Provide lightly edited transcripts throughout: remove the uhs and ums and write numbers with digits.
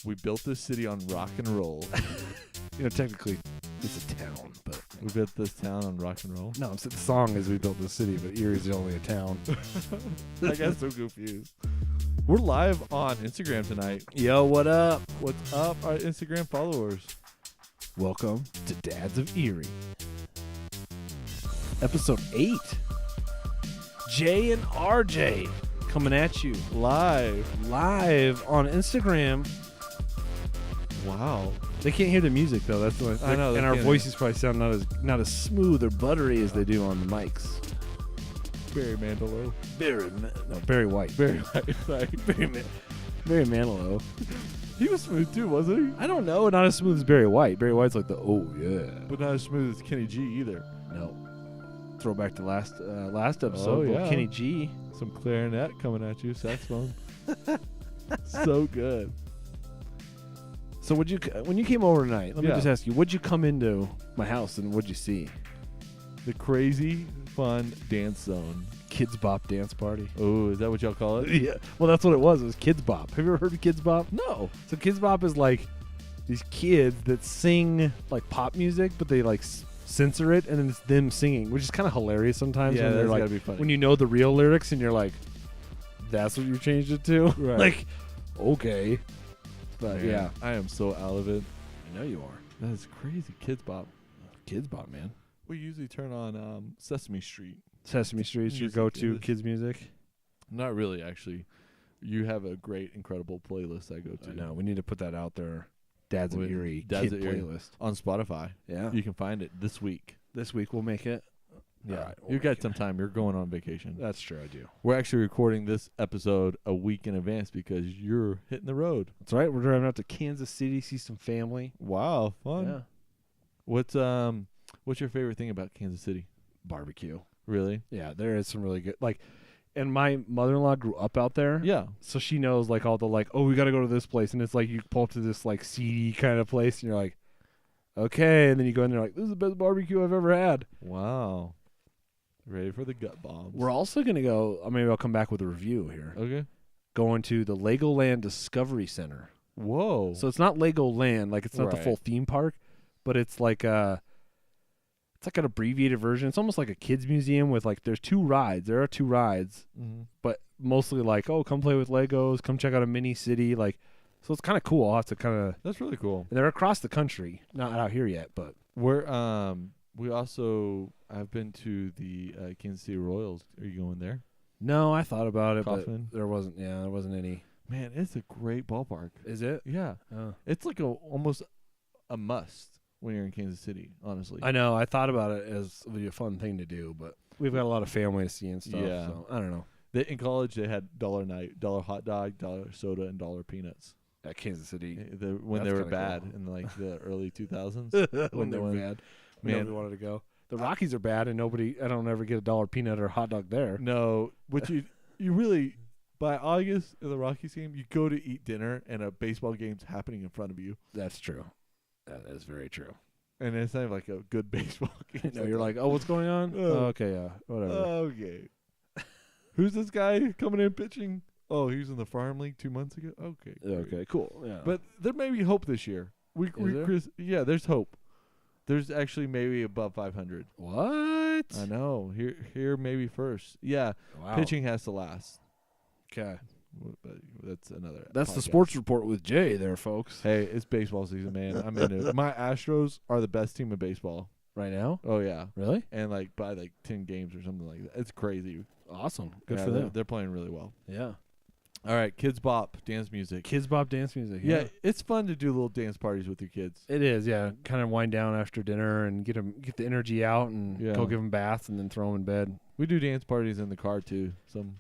We built this city on rock and roll. Technically, it's a town, but We built this town on rock and roll. no, the song is we built this city, but Erie's only a town. I got so confused. We're live on Instagram tonight. Yo, what up? What's up, our Instagram followers? Welcome to Dads of Erie, episode 8. Jay and RJ coming at you Live. on Instagram. Wow. They can't hear the music though. That's what I know, they and our can't. voices probably sound not as smooth or buttery as they do on the mics. Barry Manilow. Barry White. Barry White. Sorry. Barry Manilow. He was smooth too, wasn't he? I don't know. Not as smooth as Barry White. Barry White's like the But not as smooth as Kenny G either. No. Throwback to last episode. Oh, yeah. Kenny G. Some clarinet coming at you, saxophone. So good. So when you came over tonight, let me Yeah. just ask you, what'd you come into my house and what'd you see? The crazy fun dance zone. Kidz Bop dance party. Oh, is that what y'all call it? Yeah. Well, that's what it was. It was Kidz Bop. Have you ever heard of Kidz Bop? No. So Kidz Bop is like these kids that sing like pop music, but they like censor it, and then it's them singing, which is kind of hilarious sometimes. Yeah, when they're that's like, gotta be funny. when you know the real lyrics, and you're like, "That's what you changed it to." Right. Like, okay, but Man, yeah, I am so out of it. I know you are. That is crazy. Kidz Bop. Kidz Bop, man. We usually turn on Sesame Street. Sesame Street's your Music go-to is- kids music. Not really, actually. You have a great, incredible playlist I go to. I know. We need to put that out there. Dads of With Erie Dads kid of Erie. playlist. On Spotify. Yeah. You can find it this week. This week we'll make it. Yeah. All right, we'll You got make some it. time. You're going on vacation. That's true. I do. We're actually recording this episode a week in advance because you're hitting the road. That's right. We're driving out to Kansas City, see some family. Wow, fun. Yeah. What's your favorite thing about Kansas City? Barbecue. Really? Yeah, there is some really good and my mother-in-law grew up out there. Yeah. So she knows like all the oh, we got to go to this place, and it's like you pull up to this like seedy kind of place, and you're like, okay, and then you go in there like, this is the best barbecue I've ever had. Wow. Ready for the gut bombs. We're also gonna go. Maybe I'll come back with a review here. Okay. Going to the Legoland Discovery Center. Whoa. So it's not Legoland, like it's not the Right. full theme park, but it's like it's like an abbreviated version. It's almost like a kids museum with like there's two rides. There are two rides, Mhm. but mostly like, oh, come play with Legos, come check out a mini city, like. So it's kind of cool. I'll have to kind of. That's really cool. And they're across the country, not out here yet, but I've been to the Kansas City Royals. Are you going there? no, I thought about it, Kaufman? but there wasn't any. Man, it's a great ballpark. Is it? Yeah. Oh. It's like almost a must when you're in Kansas City, honestly. I know. I thought about it as would be a fun thing to do, but we've got a lot of family to see and stuff. Yeah. So I don't know. In college, they had $1 night, $1 hot dog, $1 soda, and $1 peanuts. At Kansas City, When That's they were kinda bad cool. in like the early 2000s. when they they're went- bad, Man. nobody wanted to go. The Rockies are bad, and I don't ever get a $1 peanut or hot dog there. No, but you really, by August in the Rockies game, you go to eat dinner and a baseball game's happening in front of you. That's true. That is very true. And it's not like a good baseball game. No, you're like, oh, what's going on? Oh. Oh, okay, yeah, whatever. Okay. Who's this guy coming in pitching? Oh, he was in the farm league 2 months ago. Okay. great. Okay, cool. Yeah, But there may be hope this year. there? There's hope. There's actually maybe above 500. what? I know. Here maybe first. Yeah, Wow. pitching has to last. Okay, But that's another. that's the podcast. sports report with Jay there, folks. Hey, it's baseball season, man. I'm into it. My Astros are the best team in baseball. Right now, Oh yeah, really and like by like 10 games or something like that. It's crazy. awesome. Good Yeah, for them. They're playing really well. Yeah, All right, Kidz Bop dance music. Kidz Bop dance music. Yeah, it's fun to do little dance parties with your kids. It is, yeah. Kind of wind down after dinner and get the energy out and Yeah. go give them baths and then throw them in bed. We do dance parties in the car too.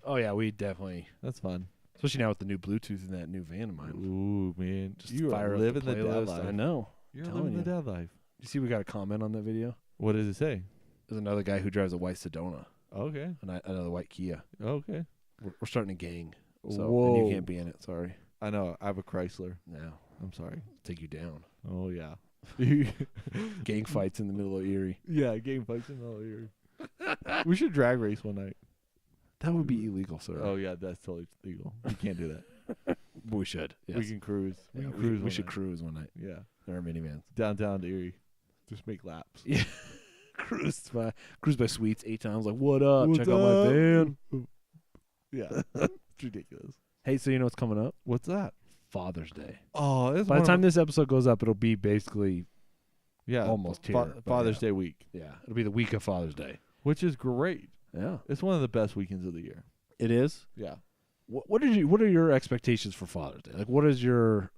Oh yeah, we definitely, That's fun. especially now with the new Bluetooth in that new van of mine. Ooh man, Just you fire are up living the dad playlist. life. I know. You're Telling living the you. dad life. You see, we got a comment on that video. What does it say? There's another guy who drives a white Sedona Okay. and another white Kia. Okay. We're starting a gang. So Whoa. and you can't be in it. Sorry. I know. I have a Chrysler. No, I'm sorry. take you down. Oh yeah. Gang fights in the middle of Erie. Yeah, game fights in all year. We should drag race one night. That would be illegal, sir. Oh yeah, that's totally legal. You can't do that. We we should. Yes. We can cruise. Yeah, cruise. we should cruise one night. Yeah. In our minivans. Downtown to Erie. Just make laps. Yeah. cruise by Sweets 8 times. Like, what up? What's Check out my up? van. Yeah. It's ridiculous. Hey, so you know what's coming up? What's that? Father's Day. Oh, that's By the time this episode goes up, it'll be basically almost here. But Father's Day week. Yeah, it'll be the week of Father's Day. Which is great. Yeah. It's one of the best weekends of the year. It is? Yeah. What are your expectations for Father's Day? Like, what do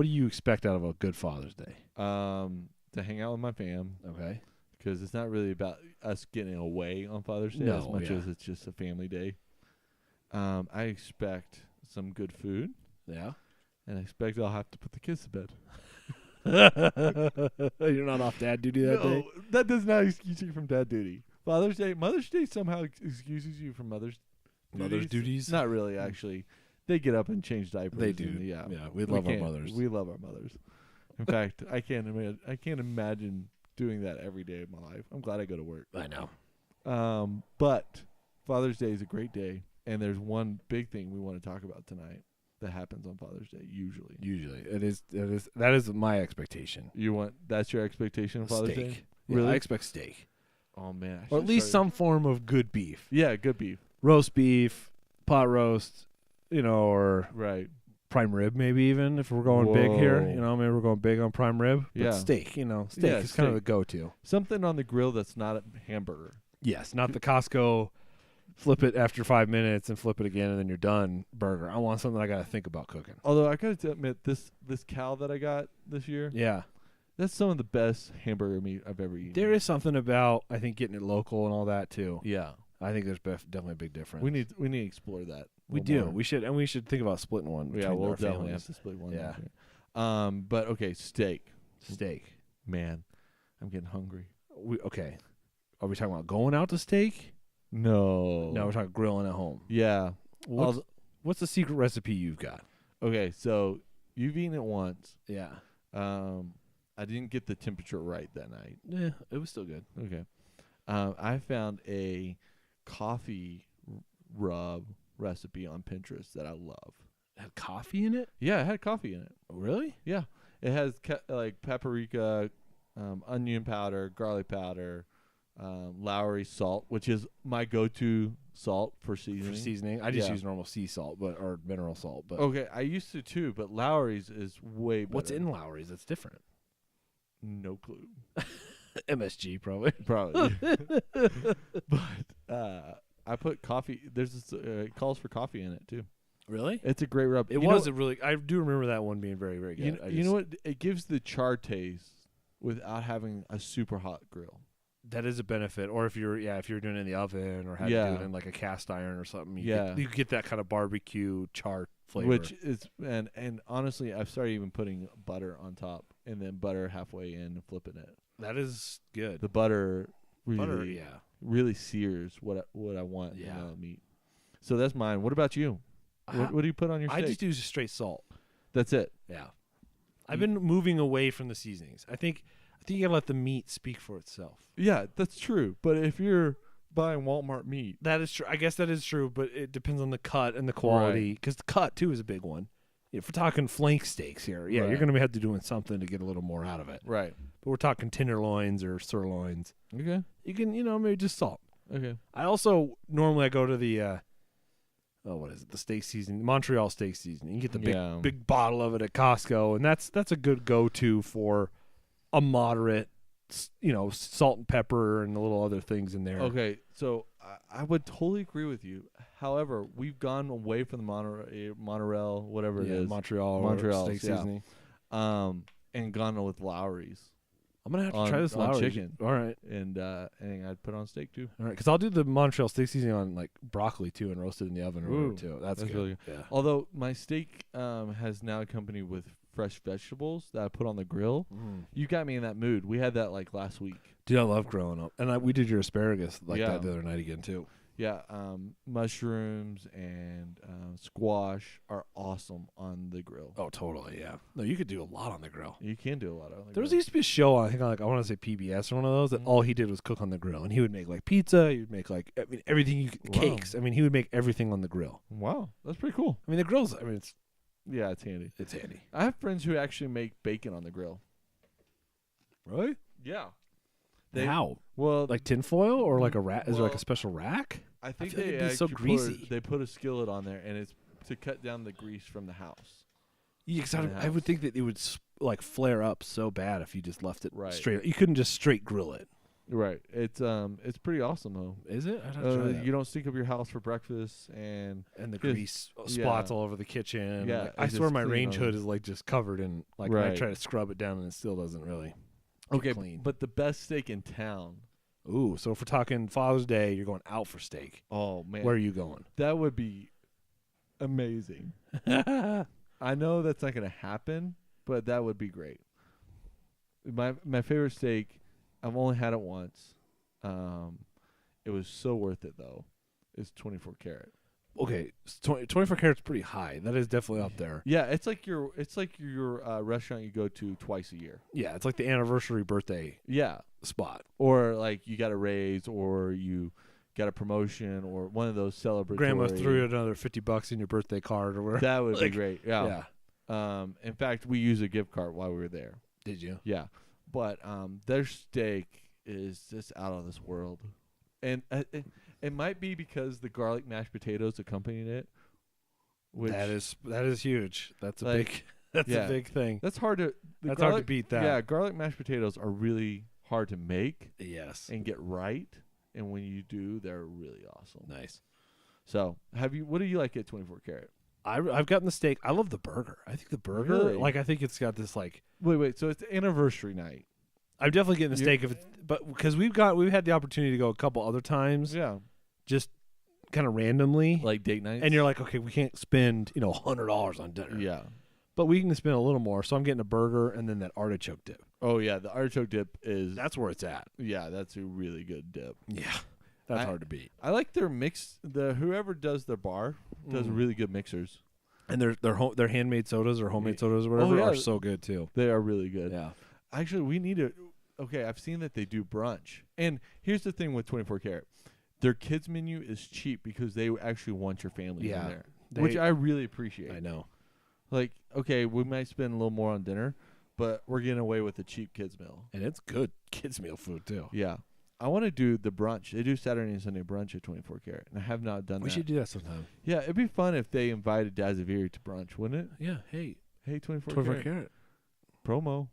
you expect out of a good Father's Day? To hang out with my fam. Okay. Because it's not really about us getting away on Father's Day as much as it's just a family day. I expect some good food. Yeah. And I expect I'll have to put the kids to bed. You're not off dad duty that day? That does not excuse you from dad duty. Mother's Day somehow excuses you from mother's duties? Not really, actually. They get up and change diapers. They do. Yeah, we love our mothers. We love our mothers. In fact, I can't imagine doing that every day of my life. I'm glad I go to work. I know. But Father's Day is a great day, and there's one big thing we want to talk about tonight that happens on Father's Day. Usually, that is my expectation. That's your expectation of Father's Steak. Day? Yeah, Really? I expect steak, Oh man, or at least some form of good beef. Yeah, good beef. Roast beef, pot roast, or Right. prime rib, maybe even if we're going big here. Whoa. Maybe we're going big on prime rib. But Yeah. steak. Steak Yeah, is kind of steak. the go-to. Something on the grill that's not a hamburger. Yes, not the Costco flip it after 5 minutes and flip it again and then you're done burger. I want something I got to think about cooking. Although I gotta admit, this cow that I got this year, Yeah. that's some of the best hamburger meat I've ever eaten. There is something about, I think, getting it local and all that too. Yeah. I think there's definitely a big difference. We need to explore that. We do. More. We should think about splitting one. Yeah, we'll our definitely families. have to split one. Yeah. But okay, steak. Steak. Man, I'm getting hungry. Okay. Are we talking about going out to steak? No. No, we're talking grilling at home. Yeah. What's the secret recipe you've got? Okay, so you've eaten it once. Yeah. I didn't get the temperature right that night. Yeah, it was still good. Okay. I found a coffee rub recipe on Pinterest that I love. It had coffee in it? Yeah, it had coffee in it. Really? Yeah. It has like paprika, onion powder, garlic powder, Lowry salt, which is my go-to salt for seasoning. I just use normal sea salt or mineral salt. But okay, I used to too, but Lowry's is way better. What's in Lowry's that's different? No clue. MSG probably. Probably. But I put coffee. There's this, it calls for coffee in it too. Really? It's a great rub. It was a really. I do remember that one being very, very good. You know what? It gives the char taste without having a super hot grill. That is a benefit. Or if you're doing it in the oven or have to do it in like a cast iron or something, you get that kind of barbecue char flavor. Which is and honestly, I've started even putting butter on top and then butter halfway in and flipping it. That is good. The butter really sears what I want in the meat. So that's mine. What about you? What do you put on your steak? I just use straight salt. That's it. Yeah. I've been moving away from the seasonings. I think you gotta let the meat speak for itself. Yeah, that's true. But if you're buying Walmart meat, that is true. I guess that is true, but it depends on the cut and the quality. Because the cut too is a big one. If we're talking flank steaks here, you're gonna have to doing something to get a little more out of it. Right. But we're talking tenderloins or sirloins. Okay. You can maybe just salt. Okay. I also normally go to the what is it? The steak seasoning, Montreal steak seasoning. You can get the big bottle of it at Costco, and that's a good go-to for a moderate, salt and pepper and the little other things in there. Okay, so I would totally agree with you. However, we've gone away from the Montreal, whatever it is, Montreal steak seasoning, and gone with Lowry's. I'm gonna have to try this Lowry's chicken. All right, and I'd put on steak too. All right, because I'll do the Montreal steak seasoning on like broccoli too, and roast it in the oven or whatever too. That's good. Really good. Yeah. Although my steak has now accompanied with fresh vegetables that I put on the grill. You got me in that mood. We had that like last week. Dude, I love grilling up, and we did your asparagus that the other night again too. Yeah, mushrooms and squash are awesome on the grill. Oh, totally, yeah. No, you could do a lot on the grill. You can do a lot on the grill. There used to be a show, I think, I want to say PBS or one of those, that all he did was cook on the grill. And he would make, like, pizza. He would make, like, everything, cakes. I mean, he would make everything on the grill. Wow, that's pretty cool. I mean, the grill's, it's Yeah, it's handy. It's handy. I have friends who actually make bacon on the grill. Really? Yeah. How? Well, like tinfoil or like a rack? Is there like a special rack? I think like they it'd be so greasy. They put a skillet on there, and it's to cut down the grease from the house. Yeah, because I would think that it would like flare up so bad if you just left it right. straight. You couldn't just straight grill it. Right. It's pretty awesome though. Is it? I don't try that. You don't stink up your house for breakfast, and the grease spots all over the kitchen. Yeah, I swear my range hood is like just covered in like right. I try to scrub it down and it still doesn't really. Okay, clean. But the best steak in town. Ooh, so if we're talking Father's Day, you're going out for steak. Oh man, where are you going? That would be amazing. I know that's not going to happen, but that would be great. My favorite steak, I've only had it once. It was so worth it though. It's 24 karat. Okay, 24 karat's pretty high. That is definitely up there. Yeah, it's like your restaurant you go to twice a year. Yeah, it's like the anniversary birthday. Spot, or like you got a raise, or you got a promotion, or one of those celebratory. Grandma threw another $50 in your birthday card, or whatever. That would be great. Yeah. In fact, we used a gift card while we were there. Did you? Yeah, but their steak is just out of this world, and it might be because the garlic mashed potatoes accompanied it. Which that is huge. That's a big. That's a big thing. That's hard to. Hard to beat that. Yeah, garlic mashed potatoes are really hard to make. Yes. And get right, and when you do, they're really awesome. Nice. So, what do you like at 24 karat? I've gotten the steak. I love the burger. I think the burger, really? I think it's got this like. Wait. So it's anniversary night. I'm definitely getting the steak but because we've had the opportunity to go a couple other times. Yeah. Just kind of randomly, like date nights, and you're like, okay, we can't spend $100 on dinner. Yeah. But we can spend a little more, so I'm getting a burger and then that artichoke dip. Oh yeah, the artichoke dip that's where it's at. Yeah, that's a really good dip. Yeah, that's hard to beat. I like their mix. Whoever does their bar does really good mixers, and their handmade sodas or homemade sodas or whatever are so good too. They are really good. Yeah. Actually, we need to. Okay, I've seen that they do brunch, and here's the thing with 24 karat, their kids menu is cheap because they actually want your family in there, which I really appreciate. I know. Like, okay, we might spend a little more on dinner, but we're getting away with a cheap kids meal. And it's good kids meal food, too. Yeah. I want to do the brunch. They do Saturday and Sunday brunch at 24 karat, and I have not done that. We should do that sometime. Yeah, it'd be fun if they invited Dads of Erie to brunch, wouldn't it? Yeah. Hey, 24 karat. Promo.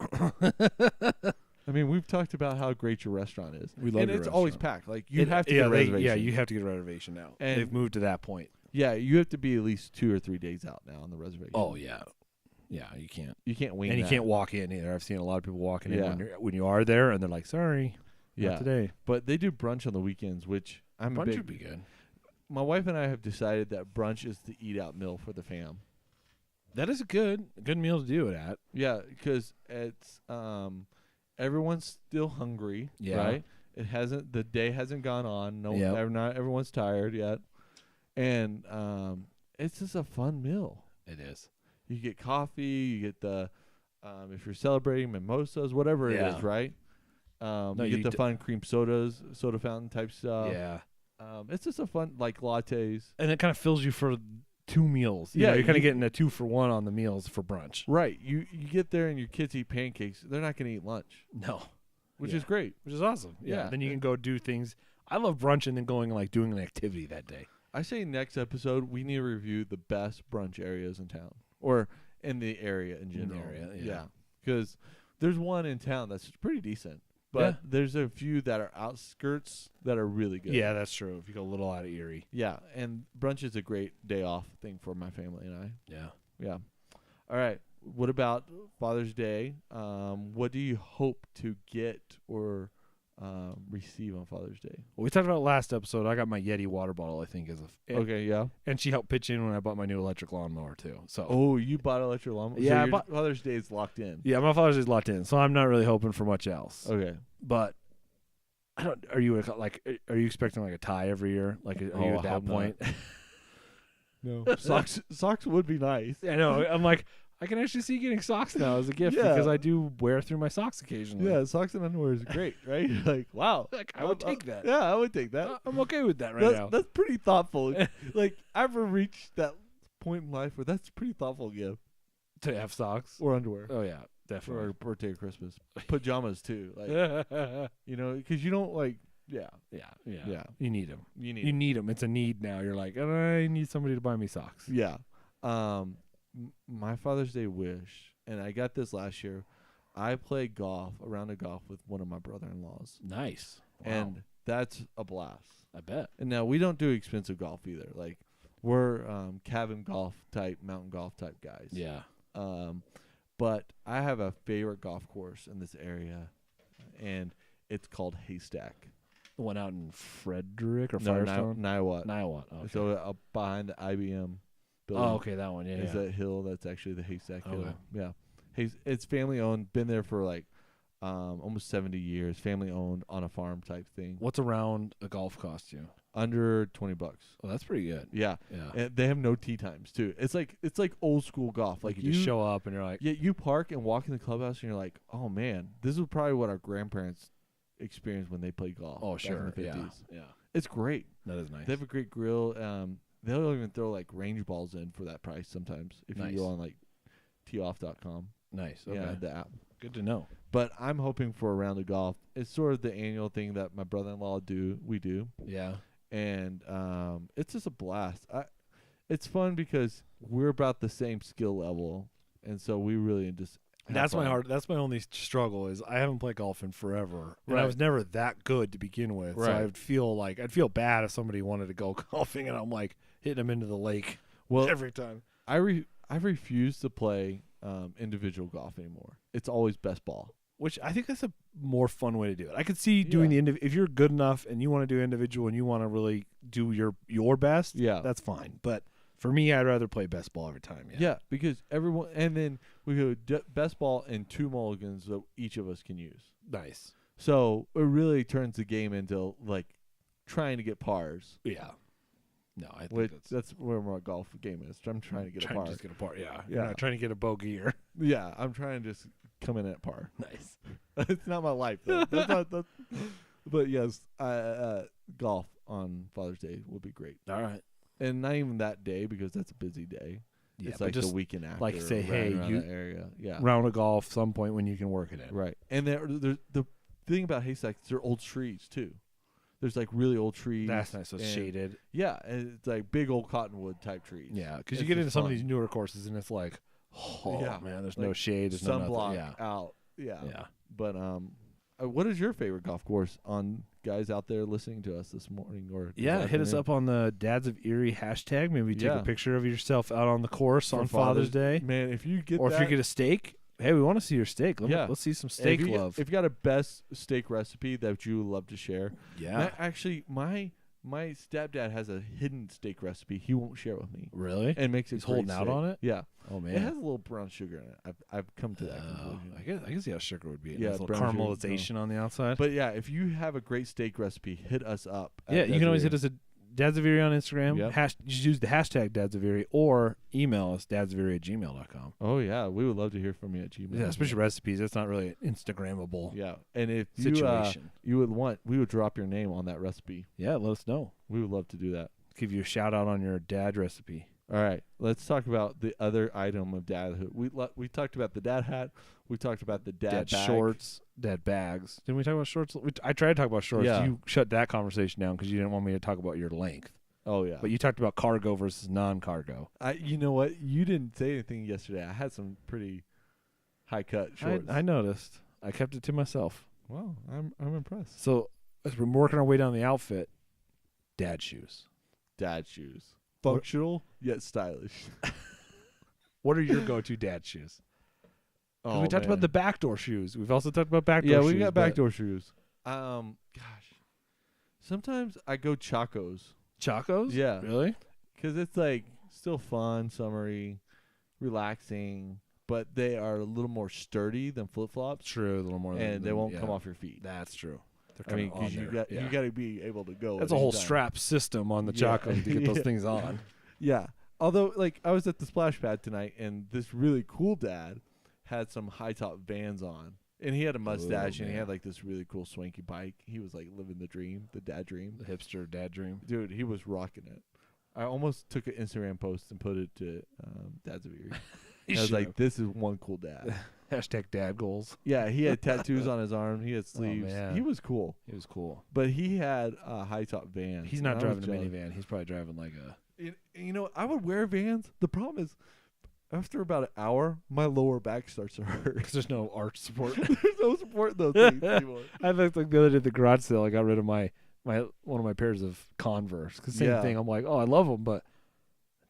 I mean, we've talked about how great your restaurant is. We love and your it's restaurant. always packed. Like, you have to get a reservation. Yeah, you have to get a reservation now. And they've moved to that point. Yeah, you have to be at least 2 or 3 days out now on the reservation. Oh, yeah. Yeah, you can't. You can't wing And you that. can't walk in either. I've seen a lot of people walking in when you are there, and they're like, sorry, not today. But they do brunch on the weekends, which brunch would be good. My wife and I have decided that brunch is the eat-out meal for the fam. That is a good meal to do it at. Yeah, because it's everyone's still hungry, right? The day hasn't gone on. Not everyone's tired yet. And it's just a fun meal. It is. You get coffee, you get the if you're celebrating mimosas, whatever it is, right? You get the fun cream sodas, soda fountain type stuff. Yeah. It's just a fun, like, lattes. And it kind of fills you for 2 meals. You're kind of getting a 2-for-1 on the meals for brunch. Right. You get there and your kids eat pancakes. They're not going to eat lunch. No. Which is great. Which is awesome. Yeah. Then you can go do things. I love brunch and then going and, like, doing an activity that day. I say next episode, we need to review the best brunch areas in town. Or in the area in general. Yeah. Because there's one in town that's pretty decent. But there's a few that are outskirts that are really good. Yeah, that's true. If you go a little out of Erie. Yeah, and brunch is a great day off thing for my family and I. Yeah. Yeah. All right. What about Father's Day? What do you hope to get or receive on Father's Day? Well, we talked about last episode. I got my Yeti water bottle, I think, okay, yeah. And she helped pitch in when I bought my new electric lawnmower too. So. Oh, you bought an electric lawnmower? Yeah, so Father's Day is locked in. Yeah, my Father's Day is locked in, so I'm not really hoping for much else. Okay, but I don't. Are you expecting like a tie every year? Like, are you at that point? No. Socks would be nice. I know. I'm like, I can actually see getting socks now as a gift because I do wear through my socks occasionally. Yeah, socks and underwear is great, right? Like, wow. Like, I would take that. Yeah, I would take that. I'm okay with that now. That's pretty thoughtful. Like, I've ever reached that point in life where that's a pretty thoughtful gift. To have socks or underwear. Oh yeah, definitely. Or birthday or Christmas. Pajamas too. Like, you know, because you don't like. Yeah. You need them. You need them. It's a need now. You're like, I need somebody to buy me socks. Yeah. My Father's Day wish, and I got this last year. I play golf, a round of golf with one of my brother-in-laws. Nice. Wow. And that's a blast. I bet. And now we don't do expensive golf either. Like, we're cabin golf type, mountain golf type guys. Yeah. But I have a favorite golf course in this area, and it's called Haystack. The one out in Frederick or No, Firestone? Niwot. Okay. So behind the IBM building. Oh, okay, that one. Yeah. Is that hill that's actually the Haystack Hill. Okay. Yeah. It's family owned. Been there for like almost 70 years. Family owned on a farm type thing. What's a round of golf cost you? Under $20. Oh, that's pretty good. Yeah. Yeah. And they have no tee times too. It's like old school golf. Like you just show up and you're like, yeah, you park and walk in the clubhouse and you're like, oh man, this is probably what our grandparents experienced when they played golf. oh back sure, in the 50s. yeah. It's great. That is nice. They have a great grill. They'll even throw like range balls in for that price sometimes if you go on like teeoff.com. Nice. Okay. Yeah, the app. Good to know. But I'm hoping for a round of golf. It's sort of the annual thing that my brother-in-law we do. Yeah. And it's just a blast. It's fun because we're about the same skill level, and so we really just That's my only struggle is I haven't played golf in forever, and Right. I was never that good to begin with. Right. So I'd feel bad if somebody wanted to go golfing, and I'm like hitting them into the lake every time. I refuse to play individual golf anymore. It's always best ball. Which I think that's a more fun way to do it. I could see doing if you're good enough and you want to do individual and you want to really do your best. Yeah, that's fine. But for me, I'd rather play best ball every time. Yeah, because everyone, and then we go best ball and 2 mulligans that each of us can use. Nice. So it really turns the game into like trying to get pars. Yeah. No, I think that's where my golf game is. I'm trying to get a par. Just get a par. Yeah. Yeah. Trying to get a bogey or. Yeah, I'm trying to just come in at par. Nice. It's not my life though. But yes, golf on Father's Day would be great. All right. And not even that day because that's a busy day. Yeah, it's like just the weekend after. like say, hey, you that area. Yeah. Round of golf some point when you can work it in. Right. And the thing about haystacks, they're old trees too. There's like really old trees. That's nice. So it's shaded. Yeah, and it's like big old cottonwood type trees. Yeah, because you get into some of these newer courses and it's like, man, there's no shade. There's sunblock no out. Yeah. Yeah. But what is your favorite golf course on guys out there listening to us this morning or hit us up on the Dads of Erie hashtag. Maybe take a picture of yourself out on the course on Father's Day. Man, if you get if you get a steak, hey, we want to see your steak. Let's see some steak love. If you got a best steak recipe that you would love to share. Yeah. Actually, my stepdad has a hidden steak recipe he won't share with me. Really? And makes it He's holding out on it? Yeah. Oh, man. It has a little brown sugar in it. I've come to that conclusion. I guess sugar would be a nice little caramelization on the outside. But yeah, if you have a great steak recipe, hit us up. Yeah, you can always hit us at Dads of Erie on Instagram. Yep. Just use the hashtag Dads of Erie or email us dadsoferie@gmail.com. Oh yeah, we would love to hear from you at Gmail. Yeah, especially recipes. That's not really an Instagrammable. Yeah, and if situation. you we would drop your name on that recipe. Yeah, let us know. We would love to do that. Give you a shout out on your dad recipe. All right, let's talk about the other item of dadhood. We talked about the dad hat. We talked about the dad bag. Shorts, dad bags. Didn't we talk about shorts? I tried to talk about shorts. Yeah. You shut that conversation down because you didn't want me to talk about your length. Oh yeah, but you talked about cargo versus non-cargo. You know what? You didn't say anything yesterday. I had some pretty high cut shorts. I noticed. I kept it to myself. Wow, I'm impressed. So as we're working our way down the outfit, dad shoes. Dad shoes. Functional yet stylish. What are your go-to dad shoes? Oh, we talked about the backdoor shoes. We've also talked about backdoor shoes. Yeah, we got backdoor shoes. Gosh. Sometimes I go Chacos. Chacos? Yeah. Really? Because it's like still fun, summery, relaxing, but they are a little more sturdy than flip-flops. True, a little more. And they won't come off your feet. That's true. I mean, because you got to be able to go. That's a whole strap system on the Chacos to get those things on. Yeah. Although, like, I was at the splash pad tonight, and this really cool dad had some high top Vans on, and he had a mustache, and he had like this really cool swanky bike. He was like living the dream, the dad dream, the hipster dad dream. Dude, he was rocking it. I almost took an Instagram post and put it to Dads of Erie. I was like, this is one cool dad. Hashtag dad goals. Yeah, he had tattoos on his arm. He had sleeves. Man. He was cool. He was cool. But he had a high-top van. He's not driving a minivan. He's probably driving like a... You know, I would wear Vans. The problem is, after about an hour, my lower back starts to hurt. Because there's no arch support. There's no support in those things anymore. I looked like the other day at the garage sale. I got rid of one of my pairs of Converse. Because same thing. I'm like, oh, I love them, but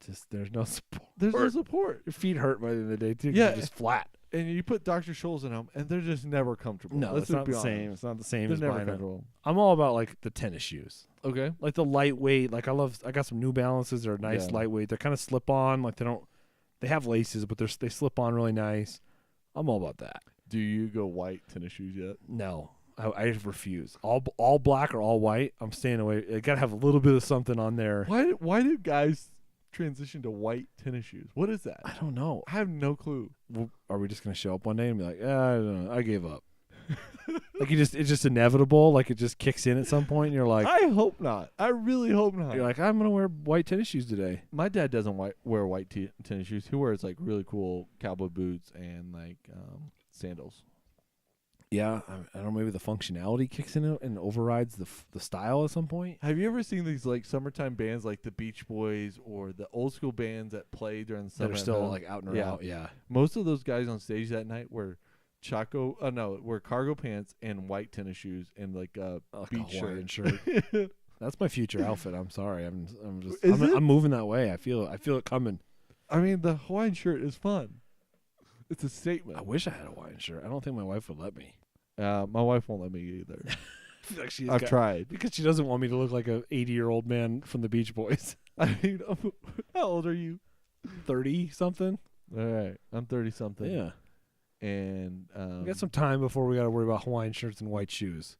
just there's no support. There's no support. Your feet hurt by the end of the day, too. Yeah. You're just flat. And you put Dr. Scholl's in them, and they're just never comfortable. No, it's not the same. It's not the same They're as never mine. comfortable. I'm all about like the tennis shoes. Okay. Like the lightweight. Like I got some New Balances. They're nice lightweight. They're kind of slip on. Like they have laces, but they slip on really nice. I'm all about that. Do you go white tennis shoes yet? No, I refuse. All black or all white. I'm staying away. I gotta have a little bit of something on there. Why do guys transition to white tennis shoes? What is that? I don't know. I have no clue. Are we just gonna show up one day and be like, I don't know, I gave up? Like it's just inevitable. Like it just kicks in at some point. And you're like, I hope not. I really hope not. You're like, I'm gonna wear white tennis shoes today. My dad doesn't wear white tennis shoes. He wears like really cool cowboy boots and like sandals. Yeah, I don't know. Maybe the functionality kicks in and overrides the style at some point. Have you ever seen these like summertime bands like the Beach Boys or the old school bands that play during the summer? That are still like out and around. Yeah. Most of those guys on stage that night were were cargo pants and white tennis shoes and like a beach shirt. That's my future outfit. I'm sorry. I'm moving that way. I feel it coming. I mean, the Hawaiian shirt is fun. It's a statement. I wish I had a Hawaiian shirt. I don't think my wife would let me. My wife won't let me either. Like I've tried. Because she doesn't want me to look like a 80-year-old man from the Beach Boys. I mean, how old are you? 30-something. All right. I'm 30-something. Yeah. And we got some time before we got to worry about Hawaiian shirts and white shoes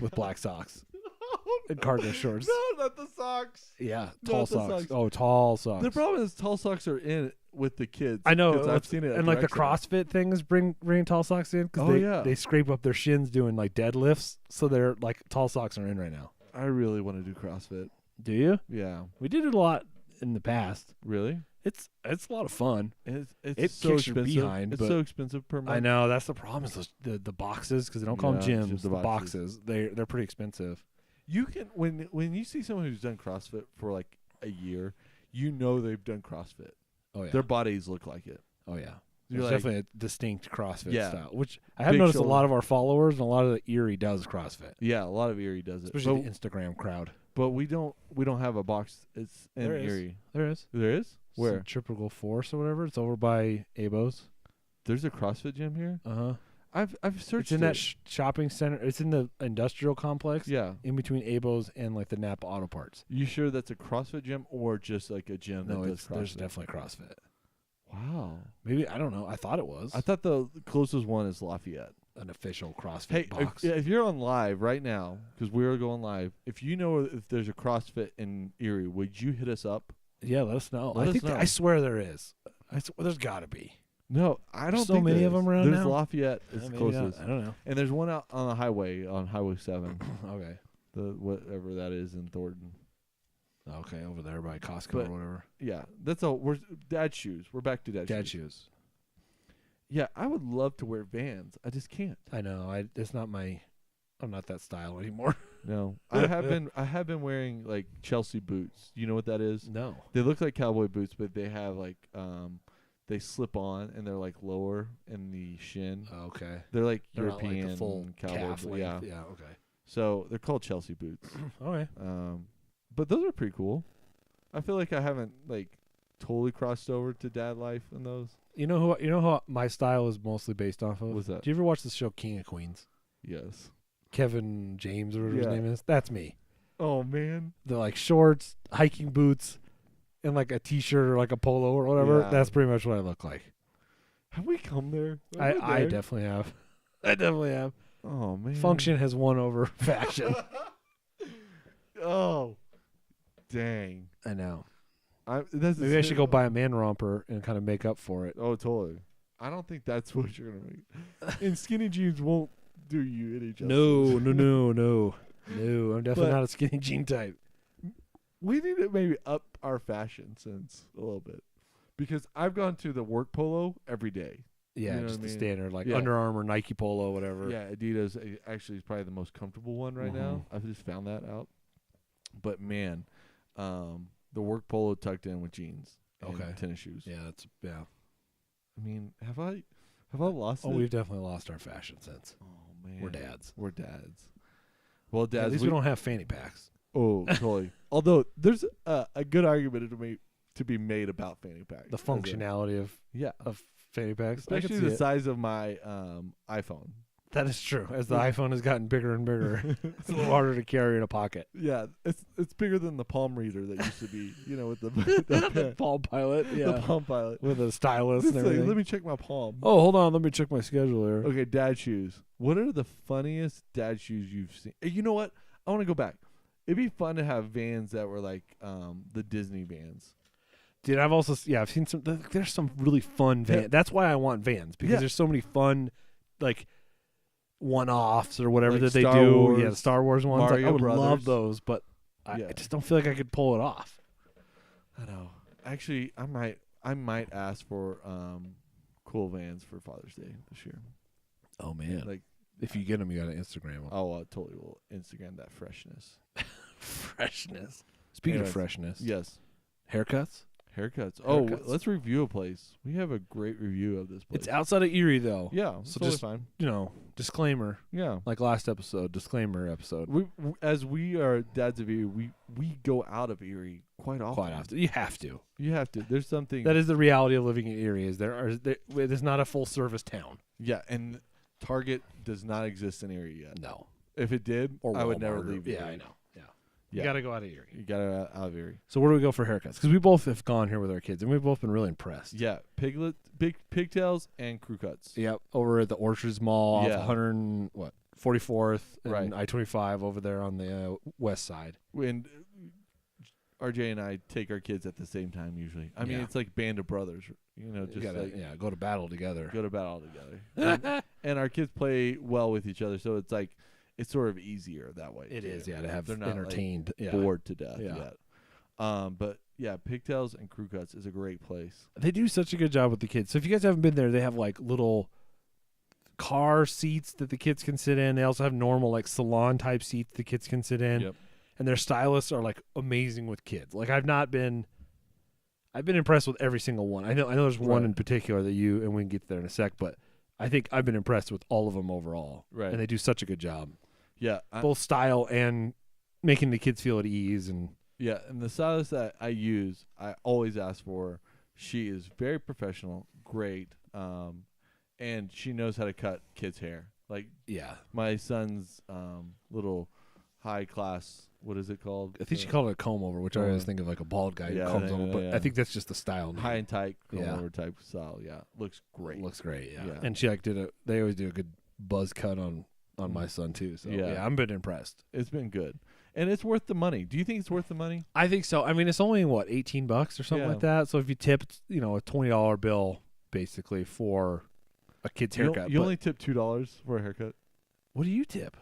with black socks and cargo shorts. No, not the socks. Yeah, tall socks. Oh, tall socks. The problem is tall socks are in with the kids. I know. I've seen it. And like the CrossFit things bring tall socks in because they scrape up their shins doing like deadlifts. So they're like tall socks are in right now. I really want to do CrossFit. Do you? Yeah. We did it a lot in the past. Really? It's a lot of fun. It so kicks your behind. It's so expensive per month. I know. That's the problem is the boxes because they don't call them gyms. The boxes. They're pretty expensive. You can when you see someone who's done CrossFit for like a year, you know they've done CrossFit. Oh yeah. Their bodies look like it. Oh yeah. There's definitely a distinct CrossFit style, which I have Big noticed shoulder. a lot of our followers and a lot of the Erie does CrossFit. Yeah, a lot of Erie does it. Especially the Instagram crowd. But we don't have a box. It's in Erie. There is. There is? Where? Triple Force or whatever. It's over by Abo's. There's a CrossFit gym here? Uh-huh. I've searched It's in that shopping center. It's in the industrial complex. Yeah. In between Abo's and like the Napa Auto Parts. You sure that's a CrossFit gym or just like a gym that does CrossFit? There's definitely CrossFit. Wow. Maybe, I don't know. I thought it was. I thought the closest one is Lafayette. An official CrossFit box. If you're on live right now, because we're going live, if you know if there's a CrossFit in Erie, would you hit us up? Yeah, let us know. Know. I swear there is. There's got to be. No, I don't so think many there of them is. around There's now. Lafayette is closest. I don't know. And there's one out on the highway, on Highway 7. Okay. Whatever that is in Thornton. Okay, over there by Costco or whatever. Yeah, that's all. We're dad shoes. We're back to dad shoes. Yeah, I would love to wear Vans. I just can't. I know. I'm not that style anymore. No, I have been wearing like Chelsea boots. You know what that is? No. They look like cowboy boots, but they have like they slip on and they're like lower in the shin. Okay. They're like They're European not like the full cowboy calf boots. length. Yeah. Okay. So they're called Chelsea boots. Okay. But those are pretty cool. I feel like I haven't like totally crossed over to dad life in those. You know who my style is mostly based off of? What's that? Do you ever watch the show King of Queens? Yes. Kevin James or whatever his name is. That's me. Oh man. The like shorts, hiking boots, and like a t-shirt or like a polo or whatever. Yeah. That's pretty much what I look like. Have we come there? I definitely have. I definitely have. Oh man. Function has won over fashion. Oh. Dang. I know. Maybe I should go buy a man romper and kind of make up for it. Oh, totally. I don't think that's what you're gonna make. And skinny jeans won't do you any justice. No. I'm definitely not a skinny jean type. We need to maybe up our fashion sense a little bit. because I've gone to the work polo every day. Yeah, You know just what I the mean? standard, like Yeah. Under Armour, Nike Polo, whatever. Yeah, Adidas actually is probably the most comfortable one right now. I've just found that out. But man, the work polo tucked in with jeans and tennis shoes. Yeah, yeah. I mean, have I lost it? We've definitely lost our fashion sense. Oh man, We're dads. Well, dads, At least we don't have fanny packs. Oh, totally. Although there's a good argument to be made about fanny packs. The functionality of fanny packs, especially the size of my iPhone. That is true. As the iPhone has gotten bigger and bigger, it's a little harder to carry in a pocket. Yeah, it's bigger than the Palm Reader that used to be, with the Palm Pilot. Yeah, the Palm Pilot with a stylus and everything. Let me check my palm. Oh, hold on. Let me check my schedule here. Okay, dad shoes. What are the funniest dad shoes you've seen? You know what? I want to go back. It'd be fun to have Vans that were like the Disney Vans. Dude, I've seen some. There's some really fun Vans. Yeah. That's why I want Vans, because there's so many fun, like, one-offs or whatever Like that they Star do. Wars, Yeah, the Star Wars ones. Mario I would love Brothers. those, but I just don't feel like I could pull it off. I know. Actually, I might ask for cool Vans for Father's Day this year. Oh man! Like, if you get them, you got to Instagram them. oh, I totally will Instagram that freshness. Freshness. Speaking Anyways, of freshness, yes. haircuts. Haircuts. Oh, Haircuts. let's review a place. We have a great review of this place. It's outside of Erie, though. Yeah, it's So totally just- fine. Disclaimer. Yeah. Like last episode, disclaimer episode. As we are dads of Erie, we go out of Erie quite often. Quite often, you have to. You have to. There's something. That is the reality of living in Erie. It is not a full service town. Yeah, and Target does not exist in Erie yet. No. If it did, Or I would Walmart never or- leave Erie. Yeah, I know. Yeah. Yeah. You got to go out of Erie. You got to out of Erie. So where do we go for haircuts? Because we both have gone here with our kids, and we've both been really impressed. Yeah, pigtails and crew cuts. Yep. Over at the Orchards Mall, Yeah. off 44th and Right. I-25 over there on the west side. And RJ and I take our kids at the same time usually. I mean, Yeah. it's like band of brothers, just You gotta, like go to battle together. go to battle together. and our kids play well with each other, so it's like it's sort of easier that way. It too. is, yeah, to have They're not entertained. like, yeah. bored to death Yeah. yet. But yeah, pigtails and crew cuts is a great place. They do such a good job with the kids. So if you guys haven't been there, they have like little car seats that the kids can sit in. They also have normal like salon type seats the kids can sit in. Yep. And their stylists are like amazing with kids. Like I've been impressed with every single one. I know there's one Right. in particular and we can get there in a sec, but I think I've been impressed with all of them overall. Right. And they do such a good job. Yeah, Both style and making the kids feel at ease and yeah, and the stylist that I use, I always ask for. She is very professional, great, and she knows how to cut kids' hair. Like yeah. my son's little high class. What is it called? I think she called it a comb over, which I always think of like a bald guy Yeah, who combs yeah, over, but yeah. I think that's just the style. High and tight comb Yeah. over type style. Yeah, looks great. Looks great, yeah. Yeah. And she they always do a good buzz cut on my son too. So Yeah. I'm been impressed. It's been good, and it's worth the money. Do you think it's worth the money? I think so. I mean, it's only what, $18 or something Yeah. like that. So if you tip, a $20 bill basically for a kid's haircut. You But only tip $2 for a haircut. what do you tip?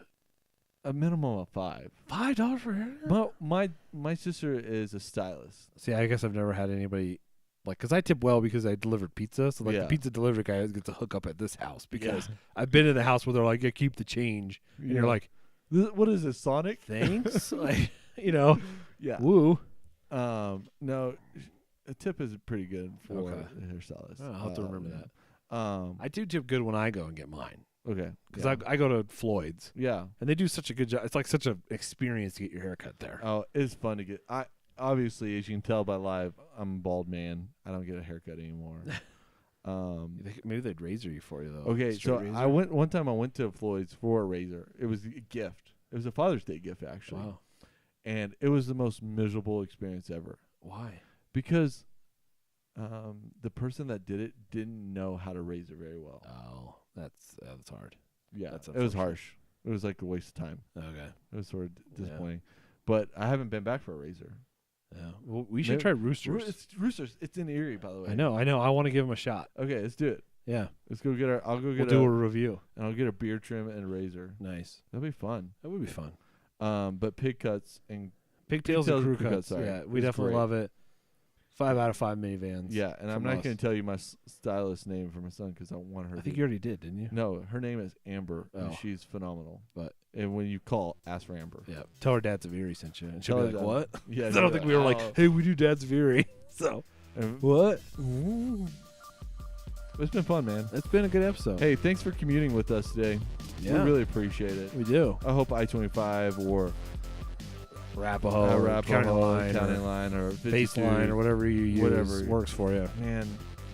A minimum of $5. $5 for a haircut? Well, my sister is a stylist. See, I guess I've never had anybody because I tip well because I delivered pizza. So Yeah. the pizza delivery guy gets a hook up at this house because Yeah. I've been in the house where they're like, yeah, keep the change, and you're like, what is this, Sonic? thanks, like Yeah. woo. No, a tip is pretty good for Okay. a hairstylist. Oh, I'll have to remember that. that. I do tip good when I go and get mine Okay. because yeah. I go to Floyd's Yeah. and they do such a good job. It's like such an experience to get your hair cut there. Oh, it's fun to get. I obviously, as you can tell by live, I'm a bald man. I don't get a haircut anymore. Maybe they'd razor you for you though. Okay, Straight so razor? I went one time. I went to Floyd's for a razor. It was a gift. It was a Father's Day gift actually, Wow. and it was the most miserable experience ever Why? because the person that did it didn't know how to razor very well. Oh, that's hard. Yeah, that's it was unfortunate. harsh. It was like a waste of time. Okay. It was sort of Yeah. disappointing. But I haven't been back for a razor. Yeah. Well, we should Maybe- try Roosters. It's Roosters. It's in Erie, by the way. I know. I want to give them a shot. Okay, let's do it. Yeah. Let's go get our. I'll go We'll get do a review. and I'll get a beard trim and a razor. Nice. That'll be fun. That would be fun. But pig cuts and Pigtails and crew crew cuts. cuts, sorry. Yeah, we It's definitely great. love it. 5 out of 5 minivans. Yeah, and I'm not going to tell you my stylist name for my son because I want her. I think you already did, didn't you? No, her name is Amber, and she's phenomenal. And when you call, ask for Amber. Yeah, tell her Dad's of Erie sent you, and she'll be like, "What?" Yeah, I don't think we were like, "Hey, we do Dad's of Erie." So, what? Ooh. It's been fun, man. It's been a good episode. Hey, thanks for commuting with us today. Yeah. We really appreciate it. We do. I hope I-25 or Arapahoe, County Line, or Baseline, or whatever you use works for you. Man,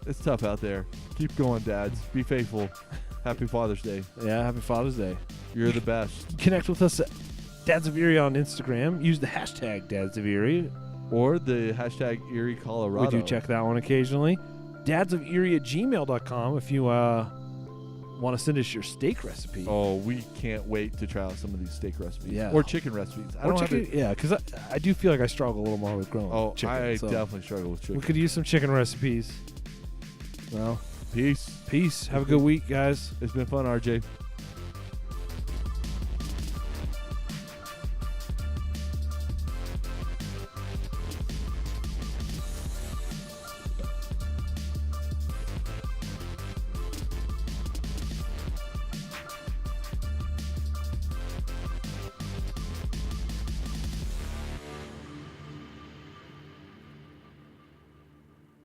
it's tough out there. Keep going, dads. Be faithful. Happy Father's Day. Yeah, happy Father's Day. You're the best. Connect with us at Dads of Erie on Instagram. Use the hashtag Dads of Erie. Or the hashtag Erie, Colorado. We do check that one occasionally. dadsoferie@gmail.com if you want to send us your steak recipe. Oh, we can't wait to try out some of these steak recipes. Yeah. Or chicken recipes. Yeah, because I do feel like I struggle a little more with growing chicken. I definitely struggle with chicken. We could use some chicken recipes. Well, peace. Have a good week, guys. It's been fun, RJ.